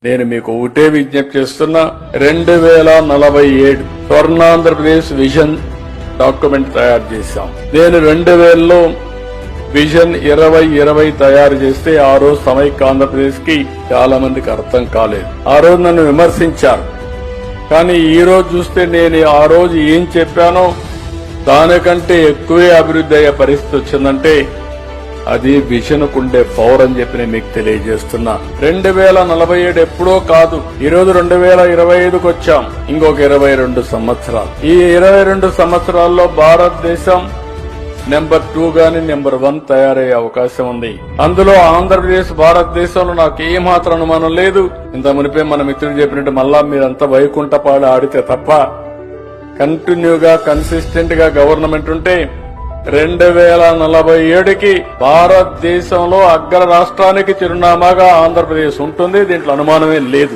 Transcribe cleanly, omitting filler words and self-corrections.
నేను మీకు ఒకటే విజ్ఞప్తి చేస్తున్నా, 2047 స్వర్ణాంధ్రప్రదేశ్ విజన్ డాక్యుమెంట్ తయారు చేశాం. నేను 2000లో విజన్ 2020 తయారు చేస్తే ఆ రోజు సమైక్య ఆంధ్రప్రదేశ్ కి చాలా మందికి అర్థం కాలేదు. ఆ రోజు నన్ను విమర్శించారు. కానీ ఈ రోజు చూస్తే నేను ఆ రోజు ఏం చెప్పానో దానికంటే ఎక్కువే అభివృద్ధి అయ్యే పరిస్థితి వచ్చిందంటే అది విజన్ కుండే పవర్ అని చెప్పి నేను మీకు తెలియజేస్తున్నా. 2047 ఎప్పుడో కాదు, ఈ రోజు 2025కు వచ్చాం. ఇంకొక 22 సంవత్సరాలు. ఈ 22 సంవత్సరాల్లో భారతదేశం నెంబర్ 2 గాని నెంబర్ 1 తయారయ్యే అవకాశం ఉంది. అందులో ఆంధ్రప్రదేశ్ భారతదేశంలో నాకు ఏమాత్రం అనుమానం లేదు. ఇంత మునిపే మన మిత్రులు చెప్పినట్టు మళ్ళా మీరంతా వైకుంఠపాడు ఆడితే తప్ప కంటిన్యూగా కన్సిస్టెంట్ గా గవర్నమెంట్ ఉంటే 2047కి భారతదేశంలో అగ్ర రాష్ట్రానికి చిరునామాగా ఆంధ్రప్రదేశ్ ఉంటుంది. దీంట్లో అనుమానమే లేదు.